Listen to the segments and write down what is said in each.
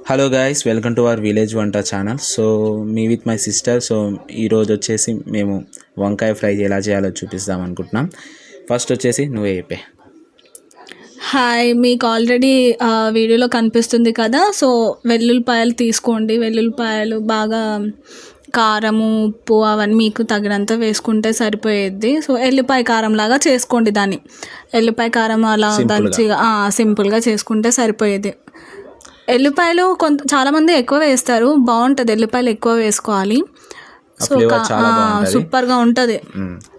Hello guys, welcome to our village వంట channel. So me with my sister. So ఈరోజు వచ్చేసి మేము వంకాయ ఫ్రై ఎలా చేయాలో చూపిస్తాం అనుకుంటున్నాం. ఫస్ట్ వచ్చేసి నువ్వే చెప్పే. హాయ్, మీకు ఆల్రెడీ వీడియోలో కనిపిస్తుంది కదా. సో వెల్లుల్లిపాయలు తీసుకోండి. వెల్లుల్లిపాయలు బాగా కారము, ఉప్పు అవన్నీ మీకు తగినంత వేసుకుంటే సరిపోయేది. సో ఎల్లిపాయ కారం లాగా చేసుకోండి దాన్ని. ఎల్లిపాయ కారం అలా దంచిగా సింపుల్గా చేసుకుంటే సరిపోయేది. ఎల్లిపాయలు చాలామంది ఎక్కువ వేస్తారు, బాగుంటుంది. ఎల్లిపాయలు ఎక్కువ వేసుకోవాలి. సో సూపర్గా ఉంటుంది.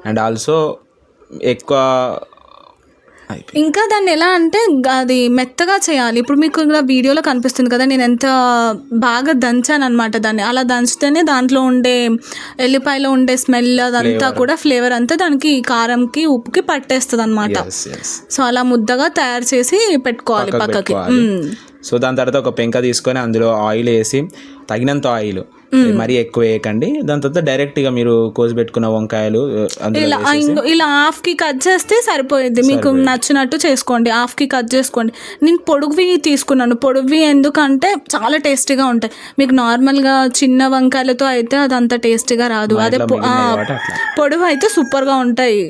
అండ్ ఆల్సో ఎక్కువ ఇంకా దాన్ని ఎలా అంటే అది మెత్తగా చేయాలి. ఇప్పుడు మీకు ఇలా వీడియోలో కనిపిస్తుంది కదా, నేను ఎంత బాగా దంచాను అనమాట దాన్ని. అలా దంచితేనే దాంట్లో ఉండే ఎల్లిపాయలో ఉండే స్మెల్ అదంతా కూడా ఫ్లేవర్ అంతా దానికి కారంకి ఉప్పుకి పట్టేస్తుంది అనమాట. సో అలా ముద్దగా తయారు చేసి పెట్టుకోవాలి పక్కకి. సో దాని తర్వాత ఒక పెంక తీసుకొని అందులో ఆయిల్ వేసి, తగినంత ఆయిల్, మరీ ఎక్కువ వేయకండి. దాని తర్వాత డైరెక్ట్గా మీరు కోసి పెట్టుకున్న వంకాయలు ఇలా హాఫ్కి కట్ చేస్తే సరిపోయింది. మీకు నచ్చినట్టు చేసుకోండి, హాఫ్కి కట్ చేసుకోండి. నేను పొడుగువి తీసుకున్నాను. పొడుగువి ఎందుకంటే చాలా టేస్టీగా ఉంటాయి. మీకు నార్మల్గా చిన్న వంకాయలతో అయితే అది అంత టేస్టీగా రాదు. అదే పొడుగు అయితే సూపర్గా ఉంటాయి.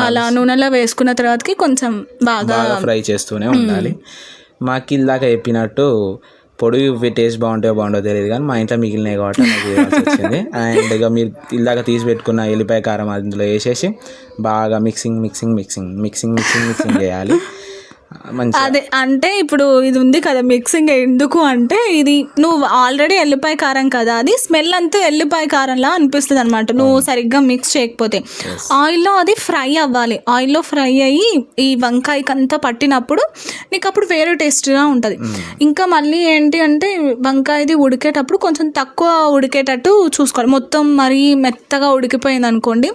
అలా నూనెలో వేసుకున్న తర్వాతకి కొంచెం బాగా ఫ్రై చేస్తూనే ఉండాలి. మాకు ఇందాక చెప్పినట్టు పొడుగు టేస్ట్ బాగుండో తెలియదు, కానీ మా ఇంట్లో మిగిలినాయి కాబట్టి నాకు వేయాల్సి వచ్చింది. అండ్ ఇక మీరు ఇలాగ తీసి పెట్టుకున్న ఎల్లిపాయ కారం అందులో వేసేసి బాగా మిక్సింగ్ చేయాలి. అదే అంటే ఇప్పుడు ఇది ఉంది కదా మిక్సింగ్. ఎందుకు అంటే ఇది నువ్వు ఆల్రెడీ ఎల్లిపాయ కారం కదా, అది స్మెల్ అంతా ఎల్లిపాయ కారంలా అనిపిస్తుంది అనమాట నువ్వు సరిగ్గా మిక్స్ చేయకపోతే. ఆయిల్లో అది ఫ్రై అవ్వాలి. ఆయిల్లో ఫ్రై అయ్యి ఈ వంకాయకి అంతా పట్టినప్పుడు నీకు అప్పుడు వేరే టేస్ట్గా ఉంటుంది. ఇంకా మళ్ళీ ఏంటి అంటే వంకాయది ఉడికేటప్పుడు కొంచెం తక్కువ ఉడికేటట్టు చూసుకోవాలి. మొత్తం మరీ మెత్తగా ఉడికిపోయింది అనుకోండి,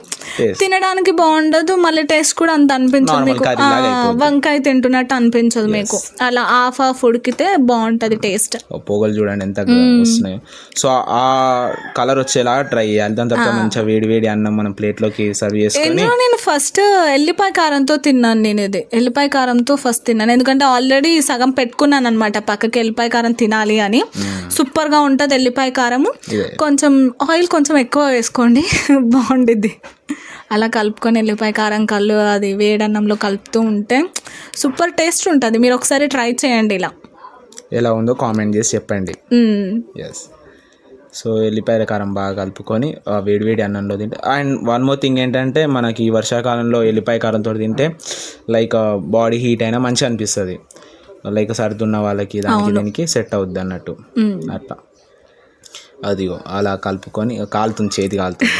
తినడానికి బాగుండదు, మళ్ళీ టేస్ట్ కూడా అంత అనిపించదు మీకు. వంకాయ తింటున్నట్టు అనిపించదు మీకు. అలా హాఫ్ ఉడికితే బాగుంటది టేస్ట్. పొగలు చూడండి ఎంత వస్తున్నాయో. సో ఆ కలర్ వచ్చేలాగా ట్రై చేయాలి. దాని తర్వాత మంచిగా వేడి అన్నం మనం ప్లేట్ లోకి సర్వ్ చేసుకొని. నేను ఫస్ట్ ఎల్లిపాయ కారంతో తిన్నాను. నేను ఇది ఎల్లిపాయ కారంతో ఫస్ట్ తిన్నాను, ఎందుకంటే ఆల్రెడీ సగం పెట్టుకున్నాను అనమాట పక్కకి ఎల్లిపాయ కారం తినాలి అని. సూపర్ గా ఉంటది ఎల్లిపాయ కారము. కొంచెం ఆయిల్ కొంచెం ఎక్కువ వేసుకోండి, బాగుండిద్ది. అలా కలుపుకొని ఎల్లిపాయ కారం అది వేడన్నంలో కలుపుతూ ఉంటే సూపర్ టేస్ట్ ఉంటుంది. మీరు ఒకసారి ట్రై చేయండి. ఇలా ఎలా ఉందో కామెంట్ చేసి చెప్పండి. ఎస్. సో ఎల్లిపాయల కారం బాగా కలుపుకొని వేడి అన్నంలో తింటే. అండ్ వన్ మోర్ థింగ్ ఏంటంటే, మనకి ఈ వర్షాకాలంలో ఎల్లిపాయ కారంతో తింటే లైక్ బాడీ హీట్ అయినా మంచిగా అనిపిస్తుంది. లైక్ సర్దున్న వాళ్ళకి దీనికి సెట్ అవుద్ది అన్నట్టు. అట్లా అదిగో అలా కలుపుకొని కాలుతుంది, చేతి కాలుతుంది.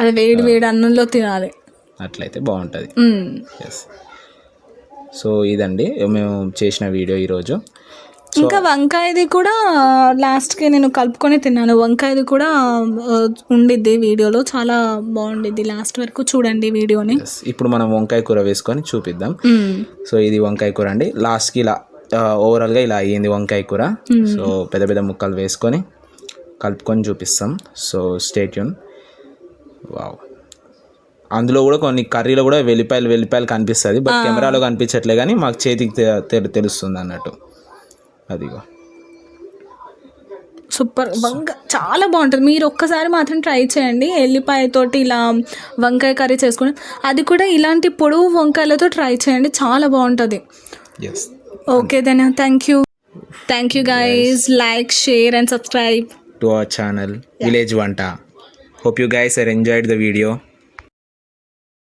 అది వేడి అన్నంలో తినాలి, అట్లయితే బాగుంటుంది. ఎస్. సో ఇదండి మేము చేసిన వీడియో ఈరోజు. ఇంకా వంకాయది కూడా లాస్ట్కి నేను కలుపుకొని తిన్నాను. వంకాయది కూడా ఉండిద్ది వీడియోలో, చాలా బాగుండిద్ది. లాస్ట్ వరకు చూడండి వీడియోని. ఇప్పుడు మనం వంకాయ కూర వేసుకొని చూపిద్దాం. సో ఇది వంకాయ కూర అండి. లాస్ట్కి ఇలా ఓవరాల్గా ఇలా అయ్యింది వంకాయ కూర. సో పెద్ద ముక్కలు వేసుకొని కలుపుకొని చూపిస్తాం. So stay tune. వావ్. అందులో కూడా కొన్ని కర్రీలో కూడా వెల్లిపాయలు కనిపిస్తుంది, బట్ కెమెరాలో కనిపించట్లే, కానీ మాకు చేతికి తెలుస్తుంది అన్నట్టు. అదిగో సూపర్. చాలా బాగుంటుంది. మీరు ఒక్కసారి మాత్రం ట్రై చేయండి. ఎల్లిపాయతోటి ఇలా వంకాయ కర్రీ చేసుకుని, అది కూడా ఇలాంటి పొడవు వంకాయలతో ట్రై చేయండి, చాలా బాగుంటుంది. Okay then, thank you guys. Like, share and subscribe to our channel village Vanta. Hope you guys have enjoyed the video.